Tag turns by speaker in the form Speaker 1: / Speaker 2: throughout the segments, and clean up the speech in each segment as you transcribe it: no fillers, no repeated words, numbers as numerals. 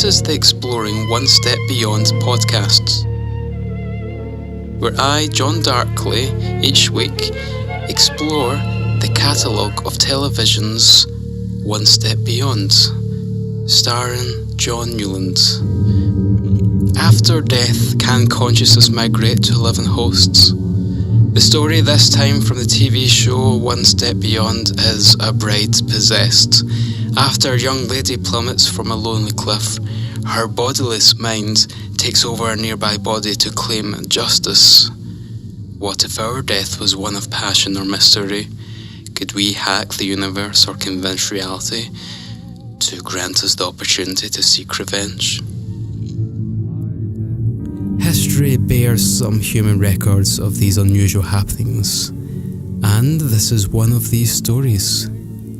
Speaker 1: This is the Exploring One Step Beyond podcast, where I, John Darkley, each week explore the catalogue of television's One Step Beyond, starring John Newland. After death, can consciousness migrate to living hosts? The story this time from the TV show One Step Beyond is A Bride Possessed. After a young lady plummets from a lonely cliff, her bodiless mind takes over a nearby body to claim justice. What if our death was one of passion or mystery? Could we hack the universe or convince reality to grant us the opportunity to seek revenge? History bears some human records of these unusual happenings, and this is one of these stories.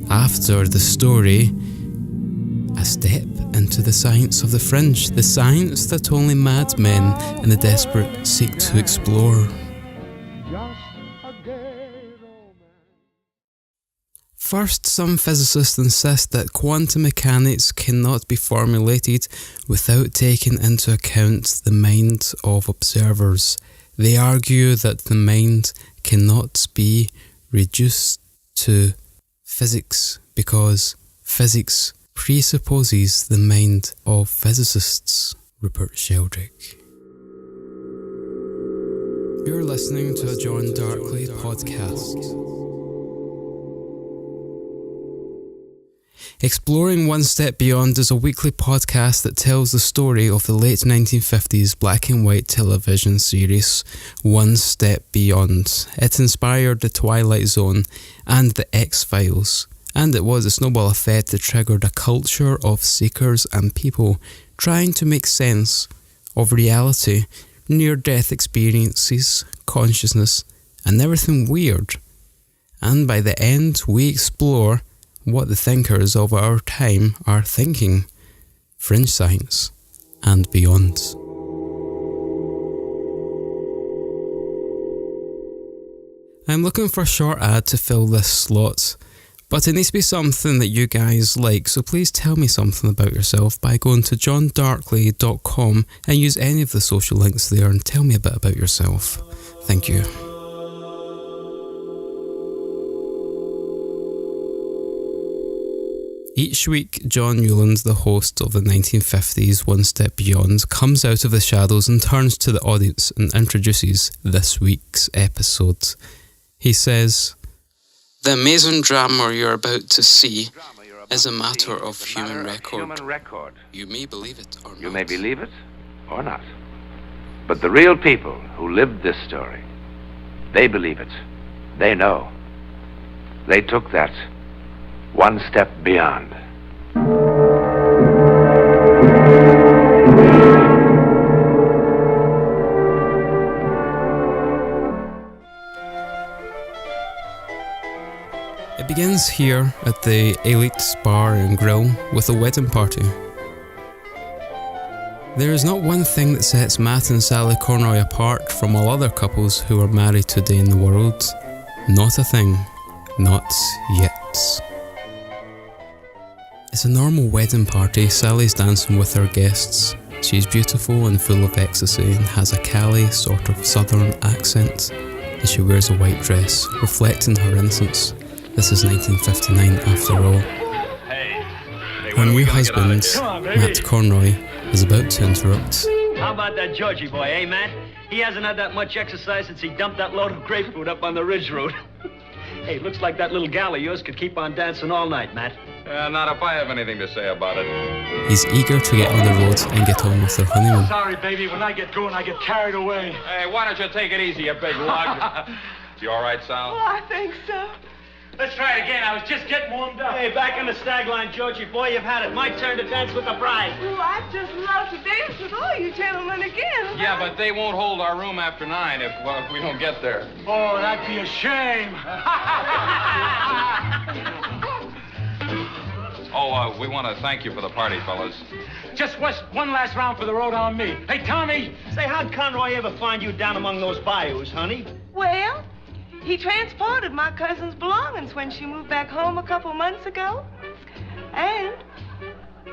Speaker 1: After the story, a step into the science of the fringe, the science that only madmen and the desperate seek to explore. First, some physicists insist that quantum mechanics cannot be formulated without taking into account the mind of observers. They argue that the mind cannot be reduced to physics because physics presupposes the mind of physicists. Rupert Sheldrake. You're listening to a John Darkley podcast. Exploring One Step Beyond is a weekly podcast that tells the story of the late 1950s black and white television series One Step Beyond. It inspired The Twilight Zone and The X-Files, and it was a snowball effect that triggered a culture of seekers and people trying to make sense of reality, near-death experiences, consciousness, and everything weird. And by the end, we explore what the thinkers of our time are thinking, fringe science and beyond. I'm looking for a short ad to fill this slot, but it needs to be something that you guys like, so please tell me something about yourself by going to johndarkley.com and use any of the social links there and tell me a bit about yourself. Thank you. Each week, John Newland, the host of the 1950s One Step Beyond, comes out of the shadows and turns to the audience and introduces this week's episode. He says, "The amazing drama you're about to see is a matter of human record. You may believe it or not.
Speaker 2: You may believe it or not. But the real people who lived this story, they believe it. They know. They took that one step beyond."
Speaker 1: It begins here at the Elite Bar and Grill with a wedding party. There is not one thing that sets Matt and Sally Conroy apart from all other couples who are married today in the world. Not a thing. Not yet. It's a normal wedding party. Sally's dancing with her guests. She's beautiful and full of ecstasy and has a Cali sort of southern accent, and she wears a white dress, reflecting her innocence. This is 1959 after all. Her new husband, Matt Conroy, is about to interrupt.
Speaker 3: How about that Georgie boy, eh, Matt? He hasn't had that much exercise since he dumped that load of grapefruit up on the Ridge Road. Hey, looks like that little gal of yours could keep on dancing all night, Matt.
Speaker 4: Not if I have anything to say about it.
Speaker 1: He's eager to get on the road and get on with their honeymoon.
Speaker 5: Sorry, baby. When I get going, I get carried away.
Speaker 4: Hey, why don't you take it easy, you big lug? You all right, Sal?
Speaker 6: Oh, I think so.
Speaker 5: Let's try it again. I was just getting warmed up.
Speaker 3: Hey, back in the stag line, Georgie boy, you've had it. My turn to dance with the bride.
Speaker 6: Oh, I'd just love to dance with all you gentlemen again.
Speaker 4: Yeah, but they won't hold our room after 9 if we don't get there.
Speaker 5: Oh, that'd be a shame.
Speaker 4: We want to thank you for the party, fellas.
Speaker 5: Just one last round for the road on me. Hey, Tommy.
Speaker 3: Say, how'd Conroy ever find you down among those bayous, honey?
Speaker 6: Well, he transported my cousin's belongings when she moved back home a couple months ago. And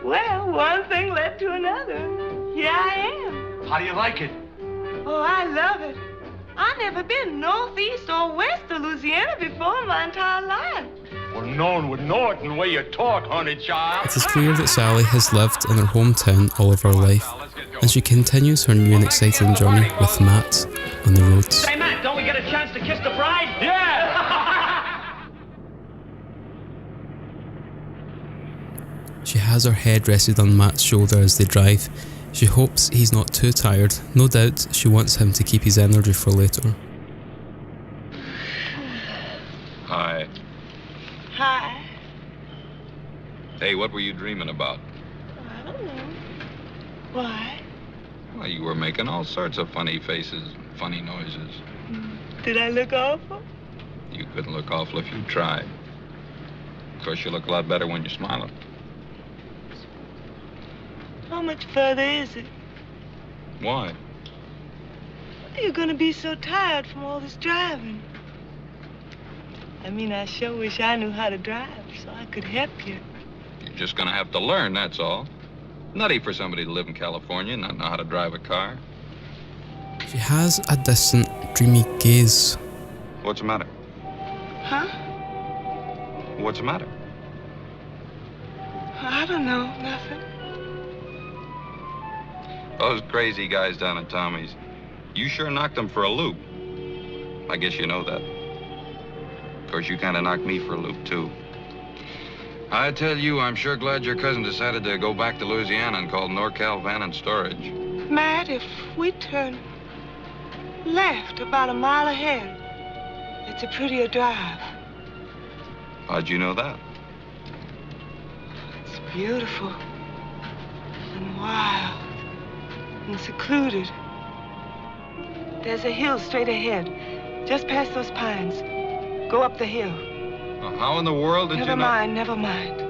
Speaker 6: Well, one thing led to another. Here I am.
Speaker 5: How do you like it?
Speaker 6: Oh, I love it. I've never been northeast or west of Louisiana before in my entire life.
Speaker 5: Well, no one would know it in the way you talk, honey child.
Speaker 1: It is clear that Sally has lived in her hometown all of her life, and she continues her new and exciting journey with Matt on the roads.
Speaker 3: Hey, Matt, don't we get a chance to kiss the bride?
Speaker 5: Yeah!
Speaker 1: She has her head rested on Matt's shoulder as they drive. She hopes he's not too tired. No doubt she wants him to keep his energy for later.
Speaker 7: Hi.
Speaker 6: Hi.
Speaker 7: Hey, what were you dreaming about?
Speaker 6: I don't know. Why?
Speaker 7: Well, you were making all sorts of funny faces, funny noises.
Speaker 6: Did I look awful?
Speaker 7: You couldn't look awful if you tried. Of course, you look a lot better when you're smiling.
Speaker 6: How much further is it?
Speaker 7: Why?
Speaker 6: You're gonna be so tired from all this driving. I mean, I sure wish I knew how to drive so I could help you.
Speaker 7: You're just gonna have to learn, that's all. Nutty for somebody to live in California and not know how to drive a car.
Speaker 1: She has a distant, dreamy gaze.
Speaker 7: What's the matter?
Speaker 6: Huh?
Speaker 7: What's the matter?
Speaker 6: I don't know, nothing.
Speaker 7: Those crazy guys down at Tommy's, you sure knocked them for a loop. I guess you know that. Of course, you kind of knocked me for a loop, too. I tell you, I'm sure glad your cousin decided to go back to Louisiana and call NorCal Van and Storage.
Speaker 6: Matt, if we turn left about a mile ahead, it's a prettier drive.
Speaker 7: How'd you know that?
Speaker 6: It's beautiful and wild and secluded. There's a hill straight ahead, just past those pines. Go up the hill.
Speaker 7: Well, how in the world did you know?
Speaker 6: Never mind.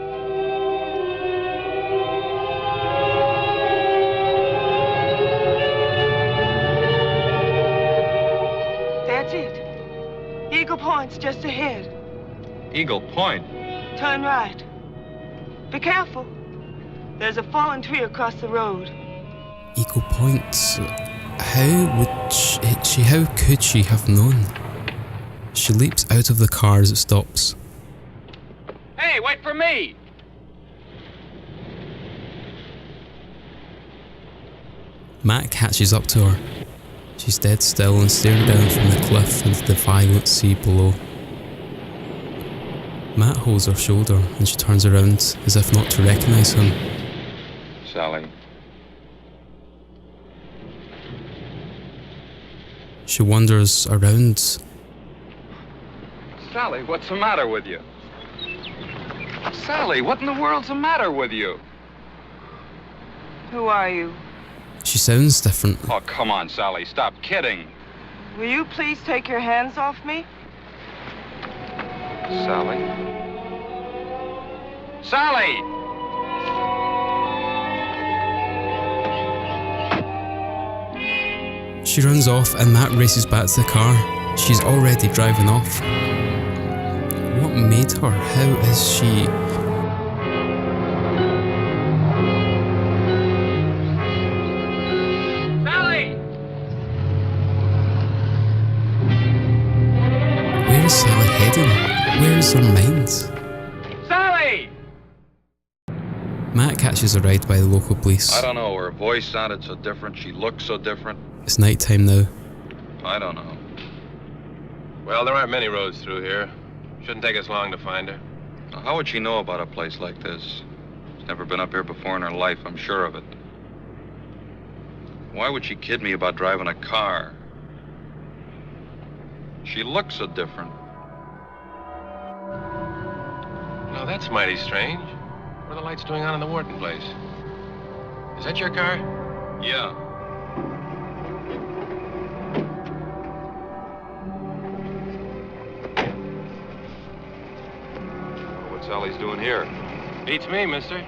Speaker 6: That's it. Eagle Point's just ahead.
Speaker 7: Eagle Point?
Speaker 6: Turn right. Be careful. There's a fallen tree across the road.
Speaker 1: Eagle Point. How could she have known? She leaps out of the car as it stops.
Speaker 4: Hey, wait for me!
Speaker 1: Matt catches up to her. She's dead still and staring down from the cliff into the violent sea below. Matt holds her shoulder and she turns around as if not to recognise him.
Speaker 7: Sally.
Speaker 1: She wanders around.
Speaker 7: Sally, what's the matter with you? Sally, what in the world's the matter with you?
Speaker 6: Who are you?
Speaker 1: She sounds different.
Speaker 7: Oh, come on, Sally, stop kidding.
Speaker 6: Will you please take your hands off me?
Speaker 7: Sally? Sally!
Speaker 1: She runs off and Matt races back to the car. She's already driving off. What made her? How is she?
Speaker 4: Sally!
Speaker 1: Where is Sally heading? Where is her mind?
Speaker 4: Sally!
Speaker 1: Matt catches a ride by the local police.
Speaker 7: I don't know, her voice sounded so different, she looked so different.
Speaker 1: It's night time now.
Speaker 7: I don't know.
Speaker 8: Well, there aren't many roads through here. Shouldn't take us long to find her.
Speaker 7: Now, how would she know about a place like this? She's never been up here before in her life, I'm sure of it. Why would she kid me about driving a car? She looks so different.
Speaker 8: No, that's mighty strange. What are the lights doing on in the Wharton place? Is that your car?
Speaker 7: Yeah. What Sally's doing here?
Speaker 8: Beats me, mister.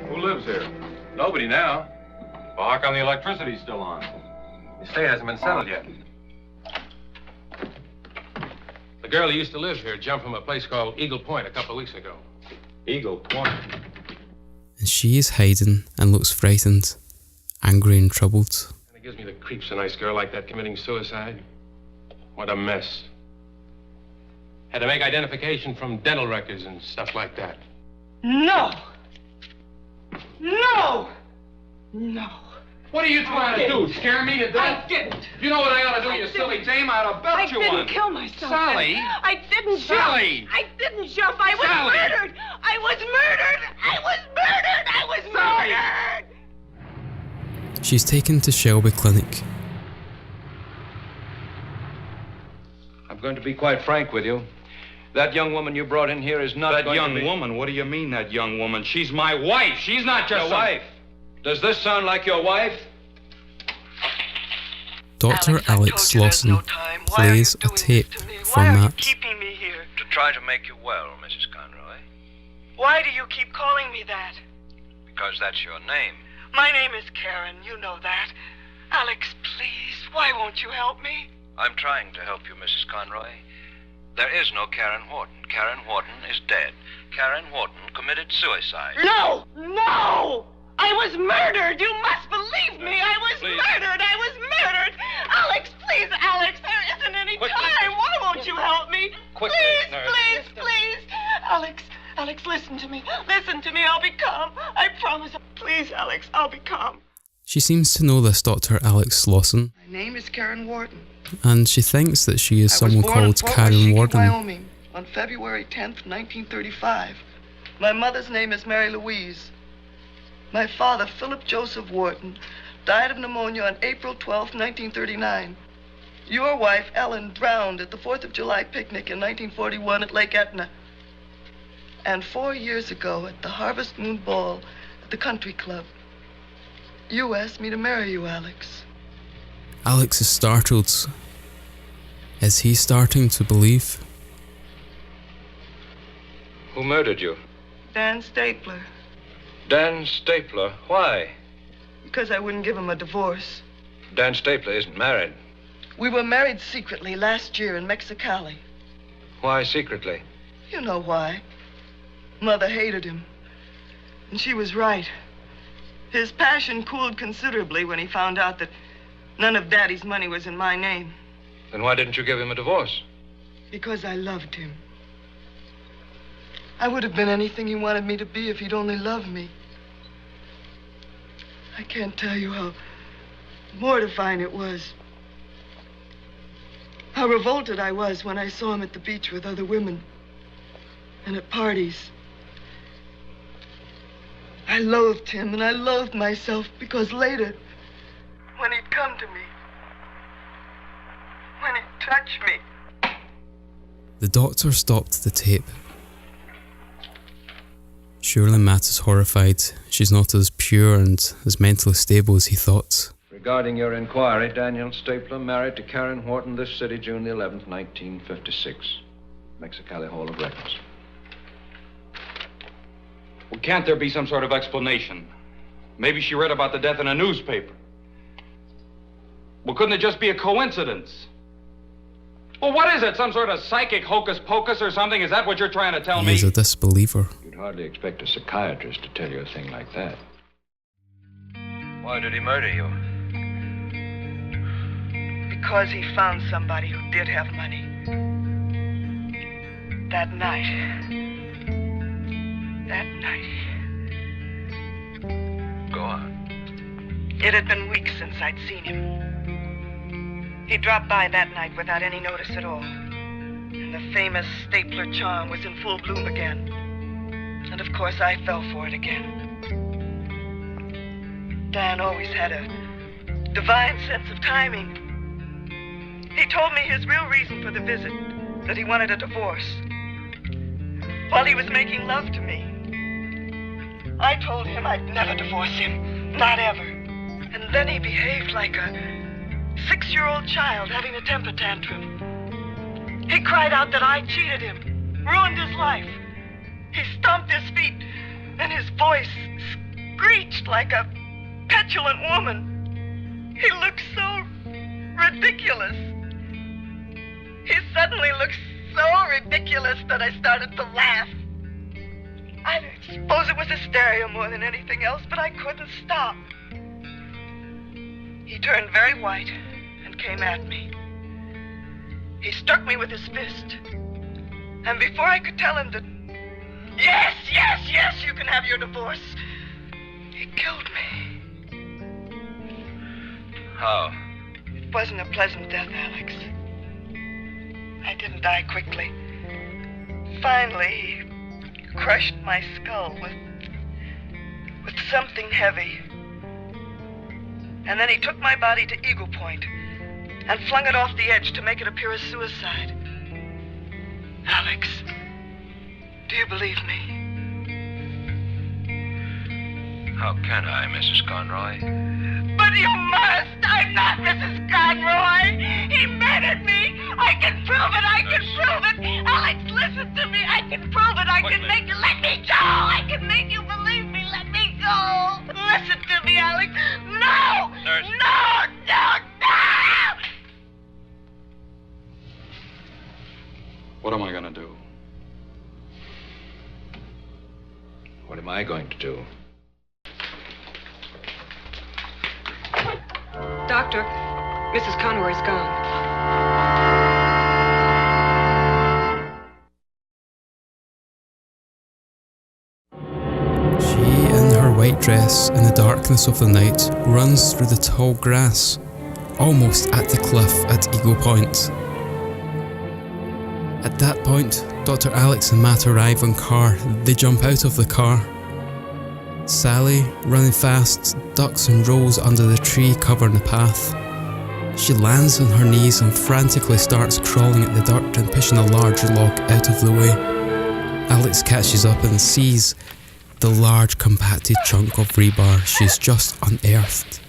Speaker 7: Who lives here?
Speaker 8: Nobody now.
Speaker 7: Well, how come the electricity's still on?
Speaker 8: The estate hasn't been settled yet. The girl who used to live here jumped from a place called Eagle Point a couple of weeks ago.
Speaker 7: Eagle Point.
Speaker 1: and she is hiding and looks frightened, angry and troubled.
Speaker 8: It gives me the creeps, a nice girl like that committing suicide. What a mess. Had to make identification from dental records and stuff like that.
Speaker 6: No! No! No.
Speaker 4: What are you trying to do? Scare me to death?
Speaker 6: I didn't.
Speaker 4: You know what I ought to do, you silly dame? I ought to belt you
Speaker 6: I
Speaker 4: one.
Speaker 6: didn't kill myself.
Speaker 4: Sally.
Speaker 6: I didn't
Speaker 4: Sally.
Speaker 6: jump. I didn't jump. I was
Speaker 4: Sally.
Speaker 6: murdered. I was murdered. I was murdered. I was murdered.
Speaker 1: She's taken to Shelby Clinic.
Speaker 2: I'm going to be quite frank with you. That young woman you brought in here is not
Speaker 7: That
Speaker 2: going
Speaker 7: young
Speaker 2: to be...
Speaker 7: woman? What do you mean, that young woman? She's my wife. She's not just
Speaker 2: Your
Speaker 7: some-
Speaker 2: wife. Does this sound like your wife?
Speaker 1: Dr. Alex Lawson plays a tape from
Speaker 6: Why are you
Speaker 1: that.
Speaker 6: keeping me here?
Speaker 2: To try to make you well, Mrs. Conroy.
Speaker 6: Why do you keep calling me that?
Speaker 2: Because that's your name.
Speaker 6: My name is Karen. You know that. Alex, please, why won't you help me?
Speaker 2: I'm trying to help you, Mrs. Conroy. There is no Karen Wharton. Karen Wharton is dead. Karen Wharton committed suicide.
Speaker 6: No! No! I was murdered! You must believe me! I was
Speaker 2: Please.
Speaker 6: murdered! I was murdered! Alex, please, Alex! There isn't any
Speaker 2: Quickly.
Speaker 6: time! Why won't you help me?
Speaker 2: Quickly,
Speaker 6: please,
Speaker 2: nurse.
Speaker 6: please, please! Alex, listen to me. Listen to me. I'll be calm. I promise. Please, Alex, I'll be calm.
Speaker 1: She seems to know this Dr. Alex Lawson,
Speaker 6: My name is Karen Wharton.
Speaker 1: and she thinks that she is
Speaker 6: I
Speaker 1: someone
Speaker 6: was born in
Speaker 1: called
Speaker 6: Fort
Speaker 1: Karen
Speaker 6: Washakie,
Speaker 1: Warden.
Speaker 6: Wyoming, on February 10th, 1935. My mother's name is Mary Louise. My father, Philip Joseph Wharton, died of pneumonia on April 12th, 1939. Your wife, Ellen, drowned at the 4th of July picnic in 1941 at Lake Etna. And 4 years ago at the Harvest Moon Ball at the Country Club. You asked me to marry you, Alex.
Speaker 1: Alex is startled. Is he starting to believe?
Speaker 2: Who murdered you?
Speaker 6: Dan Stapler.
Speaker 2: Dan Stapler. Why?
Speaker 6: Because I wouldn't give him a divorce.
Speaker 2: Dan Stapler isn't married.
Speaker 6: We were married secretly last year in Mexicali.
Speaker 2: Why secretly?
Speaker 6: You know why. Mother hated him. And she was right. His passion cooled considerably when he found out that none of Daddy's money was in my name.
Speaker 2: Then why didn't you give him a divorce?
Speaker 6: Because I loved him. I would have been anything he wanted me to be if he'd only loved me. I can't tell you how mortifying it was. How revolted I was when I saw him at the beach with other women and at parties. I loathed him and I loathed myself because later, when he'd come to me, when he'd touch me,
Speaker 1: The doctor stopped the tape. Surely Matt is horrified. She's not as pure and as mentally stable as he thought.
Speaker 2: Regarding your inquiry, Daniel Stapler married to Karen Wharton this city, June the 11th, 1956. Mexicali Hall of Records.
Speaker 7: Well, can't there be some sort of explanation? Maybe she read about the death in a newspaper. Well, couldn't it just be a coincidence? Well, what is it? Some sort of psychic hocus pocus or something? Is that what you're trying to tell
Speaker 1: He
Speaker 7: me?
Speaker 1: is a disbeliever.
Speaker 2: You'd hardly expect a psychiatrist to tell you a thing like that. Why did he murder you?
Speaker 6: because he found somebody who did have money. That night.
Speaker 2: Go on.
Speaker 6: It had been weeks since I'd seen him. He dropped by that night without any notice at all. And the famous stapler charm was in full bloom again. And of course I fell for it again. Dan always had a divine sense of timing. He told me his real reason for the visit, that he wanted a divorce. While he was making love to me, I told him I'd never divorce him, not ever. And then he behaved like a 6-year-old child having a temper tantrum. He cried out that I cheated him, ruined his life. He stomped his feet, and his voice screeched like a petulant woman. He looked so ridiculous. He suddenly looked so ridiculous that I started to laugh. I suppose it was hysteria more than anything else, but I couldn't stop. He turned very white and came at me. He struck me with his fist. And before I could tell him that, yes, you can have your divorce, he killed me.
Speaker 2: How?
Speaker 6: It wasn't a pleasant death, Alex. I didn't die quickly. Finally, he crushed my skull with something heavy. And then he took my body to Eagle Point and flung it off the edge to make it appear as suicide. Alex, do you believe me?
Speaker 2: How can I, Mrs. Conroy?
Speaker 6: But you must! I'm not Mrs. Conroy! He murdered me! I can prove it! I can prove it! Alex, listen to me! I can prove it! I can make you let me go! I can make you believe me! Let me go! Listen to me, Alex! No!
Speaker 2: Nurse.
Speaker 6: No! No! No!
Speaker 7: What am I gonna do?
Speaker 2: What am I going to do?
Speaker 9: Doctor, Mrs. Conroy's gone.
Speaker 1: She, in her white dress, in the darkness of the night, runs through the tall grass, almost at the cliff at Eagle Point. At that point, Dr. Alex and Matt arrive on car. They jump out of the car. Sally, running fast, ducks and rolls under the tree covering the path. She lands on her knees and frantically starts crawling at the dirt and pushing a large log out of the way. Alex catches up and sees the large compacted chunk of rebar she's just unearthed.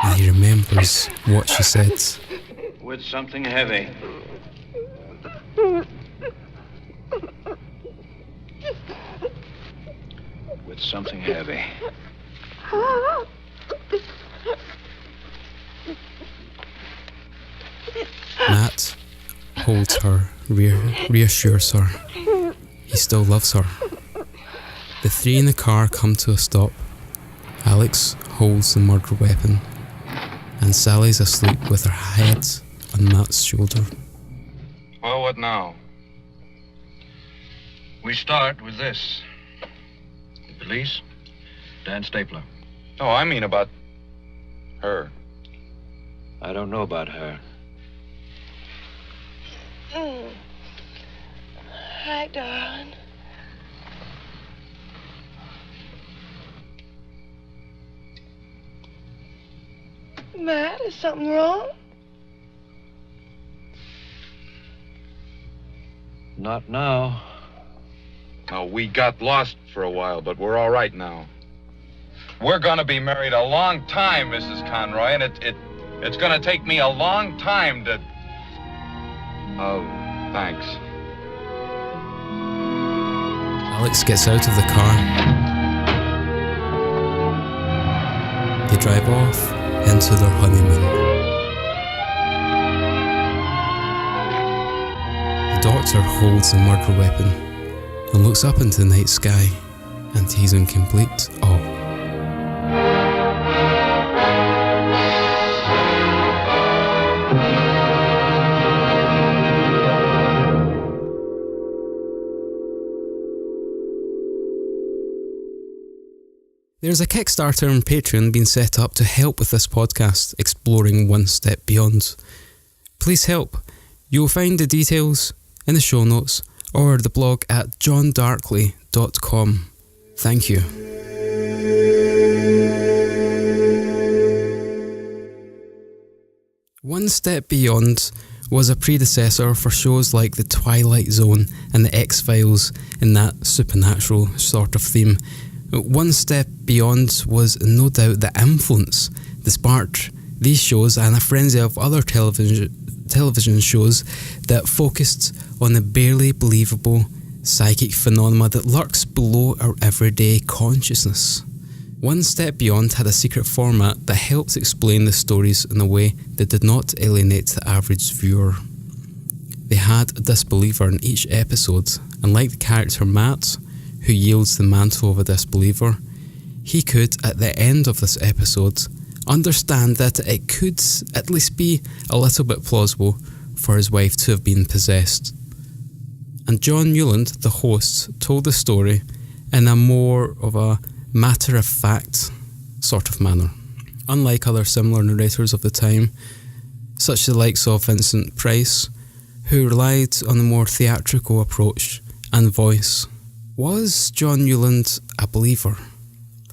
Speaker 1: And he remembers what she said.
Speaker 2: With something heavy. With something heavy.
Speaker 1: Matt holds her, reassures her. He still loves her. The three in the car come to a stop. Alex holds the murder weapon, and Sally's asleep with her head on Matt's shoulder.
Speaker 7: Well, what now?
Speaker 2: We start with this. The police, Dan Stapler.
Speaker 7: No, I mean about her.
Speaker 2: I don't know about her.
Speaker 6: Hi, darling. Matt, is something wrong?
Speaker 2: Not now.
Speaker 7: No, we got lost for a while, but we're all right now. We're gonna be married a long time, Mrs. Conroy, and it's gonna take me a long time to... Oh, thanks.
Speaker 1: Alex gets out of the car. They drive off into their honeymoon. The doctor holds the murder weapon and looks up into the night sky, and he's in complete awe. There's a Kickstarter and Patreon being set up to help with this podcast, exploring One Step Beyond. Please help. You'll find the details in the show notes or the blog at johndarkley.com. Thank you. One Step Beyond was a predecessor for shows like The Twilight Zone and The X-Files in that supernatural sort of theme. One Step Beyond was no doubt the influence that sparked these shows and a frenzy of other television shows that focused on the barely believable psychic phenomena that lurks below our everyday consciousness. One Step Beyond had a secret format that helped explain the stories in a way that did not alienate the average viewer. They had a disbeliever in each episode, and like the character Matt, who yields the mantle of a disbeliever, he could, at the end of this episode, understand that it could at least be a little bit plausible for his wife to have been possessed. And John Newland, the host, told the story in a more of a matter-of-fact sort of manner. Unlike other similar narrators of the time, such as the likes of Vincent Price, who relied on a more theatrical approach and voice. Was John Newland a believer?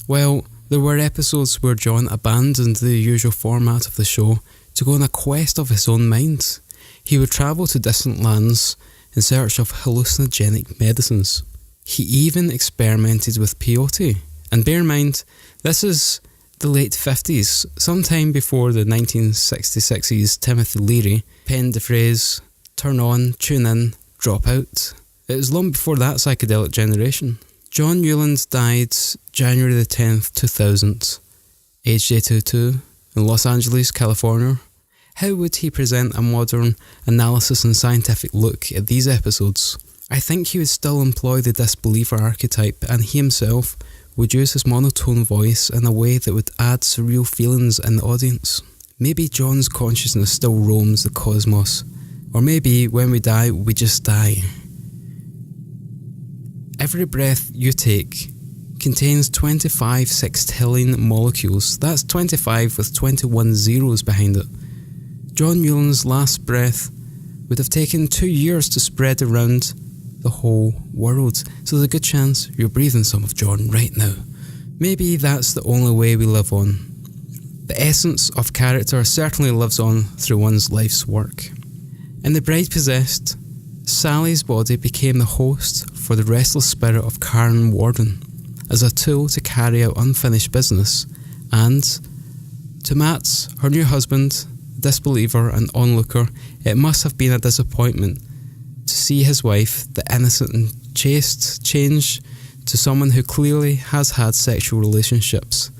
Speaker 1: Well, there were episodes where John abandoned the usual format of the show to go on a quest of his own mind. He would travel to distant lands in search of hallucinogenic medicines. He even experimented with peyote. And bear in mind, this is the late 50s, sometime before the 1966's Timothy Leary penned the phrase, "turn on, tune in, drop out." It was long before that psychedelic generation. John Newland died January the 10th, 2000, aged 82, in Los Angeles, California. How would he present a modern analysis and scientific look at these episodes? I think he would still employ the disbeliever archetype, and he himself would use his monotone voice in a way that would add surreal feelings in the audience. Maybe John's consciousness still roams the cosmos, or maybe when we die, we just die. Every breath you take contains 25 sextillion molecules. That's 25 with 21 zeros behind it. John Newland's last breath would have taken 2 years to spread around the whole world, so there's a good chance you're breathing some of John right now. Maybe that's the only way we live on. The essence of character certainly lives on through one's life's work. In The Bride Possessed, Sally's body became the host for the restless spirit of Karen Warden as a tool to carry out unfinished business, and to Matt, her new husband, disbeliever and onlooker, it must have been a disappointment to see his wife, the innocent and chaste, change to someone who clearly has had sexual relationships.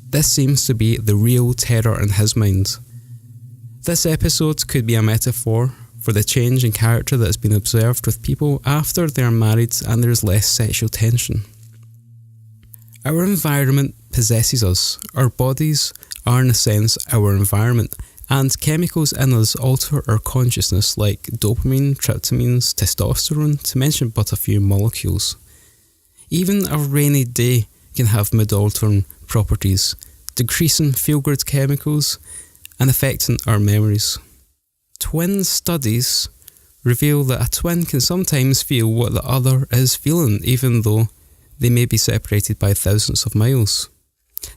Speaker 1: This seems to be the real terror in his mind. This episode could be a metaphor for the change in character that has been observed with people after they are married and there is less sexual tension. Our environment possesses us. Our bodies are in a sense our environment, and chemicals in us alter our consciousness like dopamine, tryptamines, testosterone, to mention but a few molecules. Even a rainy day can have mood-altering properties, decreasing feel-good chemicals and affecting our memories. Twin studies reveal that a twin can sometimes feel what the other is feeling, even though they may be separated by thousands of miles.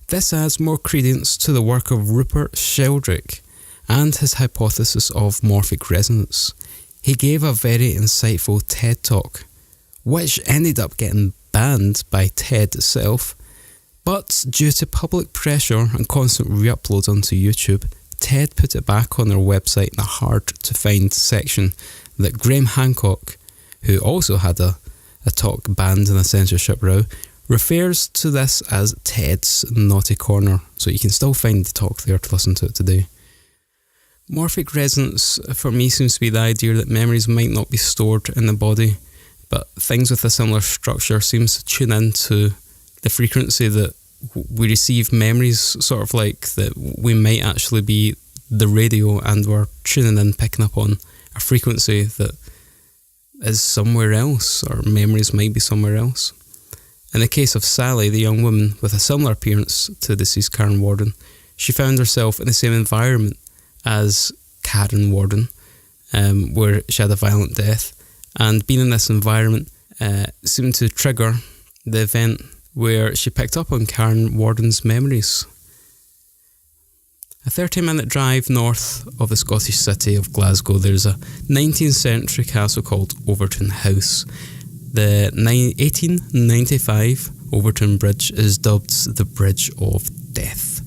Speaker 1: This adds more credence to the work of Rupert Sheldrake and his hypothesis of morphic resonance. He gave a very insightful TED Talk, which ended up getting banned by TED itself, but due to public pressure and constant re-uploads onto YouTube, TED put it back on their website in a hard-to-find section that Graham Hancock, who also had a talk banned in a censorship row, refers to this as TED's Naughty Corner, so you can still find the talk there to listen to it today. Morphic resonance for me seems to be the idea that memories might not be stored in the body, but things with a similar structure seems to tune into the frequency that we receive memories, sort of like that we might actually be the radio and we're tuning in, picking up on a frequency that is somewhere else, or memories might be somewhere else. In the case of Sally, the young woman with a similar appearance to deceased Karen Warden, she found herself in the same environment as Karen Warden, where she had a violent death, and being in this environment seemed to trigger the event where she picked up on Karen Warden's memories. A 30-minute drive north of the Scottish city of Glasgow, there's a 19th century castle called Overton House. The 1895 Overton Bridge is dubbed the Bridge of Death.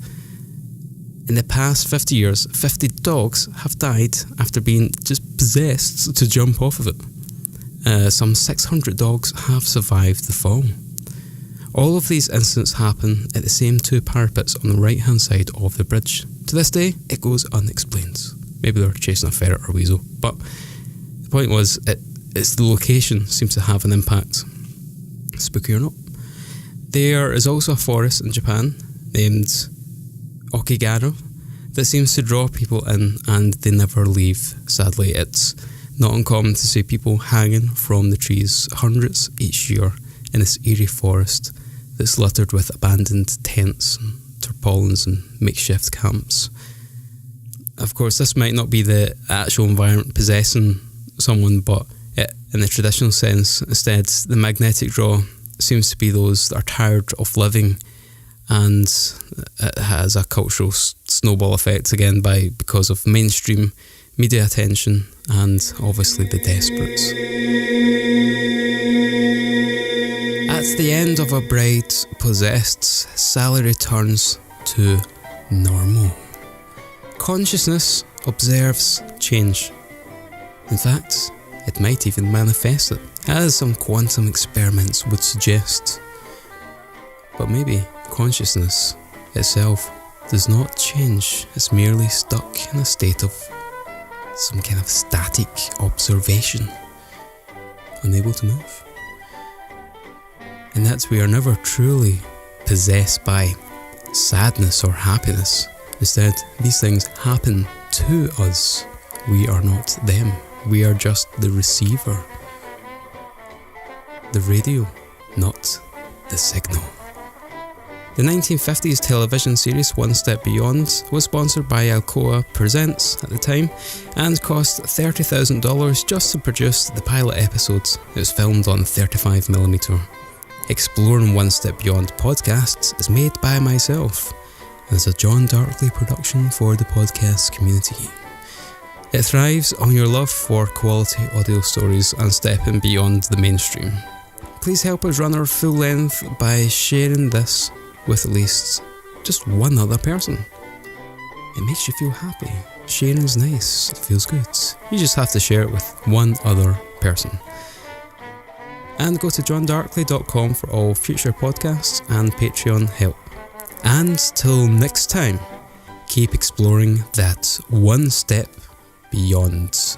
Speaker 1: In the past 50 years, 50 dogs have died after being just possessed to jump off of it. Some 600 dogs have survived the fall. All of these incidents happen at the same two parapets on the right-hand side of the bridge. To this day, it goes unexplained. Maybe they're chasing a ferret or weasel. But the The point was, it's the location seems to have an impact, spooky or not. There is also a forest in Japan named Okigado that seems to draw people in, and they never leave. Sadly, it's not uncommon to see people hanging from the trees, hundreds each year, in this eerie forest that's littered with abandoned tents and tarpaulins and makeshift camps. Of course, this might not be the actual environment possessing someone, but in the traditional sense, instead, the magnetic draw seems to be those that are tired of living, and it has a cultural snowball effect again because of mainstream media attention and obviously the desperates. At the end of A Bride Possessed, Sally returns to normal. Consciousness observes change. In fact, it might even manifest it, as some quantum experiments would suggest. But maybe consciousness itself does not change, it's merely stuck in a state of some kind of static observation, unable to move. And that's we are never truly possessed by sadness or happiness. Instead, these things happen to us. We are not them. We are just the receiver. The radio, not the signal. The 1950s television series One Step Beyond was sponsored by Alcoa Presents at the time and cost $30,000 just to produce the pilot episodes. It was filmed on 35mm. Exploring One Step Beyond podcasts is made by myself and is a John Darkley production for the podcast community. It thrives on your love for quality audio stories and stepping beyond the mainstream. Please help us run our full length by sharing this with at least just one other person. It makes you feel happy. Sharing is nice, it feels good. You just have to share it with one other person. And go to johndarkley.com for all future podcasts and Patreon help. And till next time, keep exploring that one step beyond.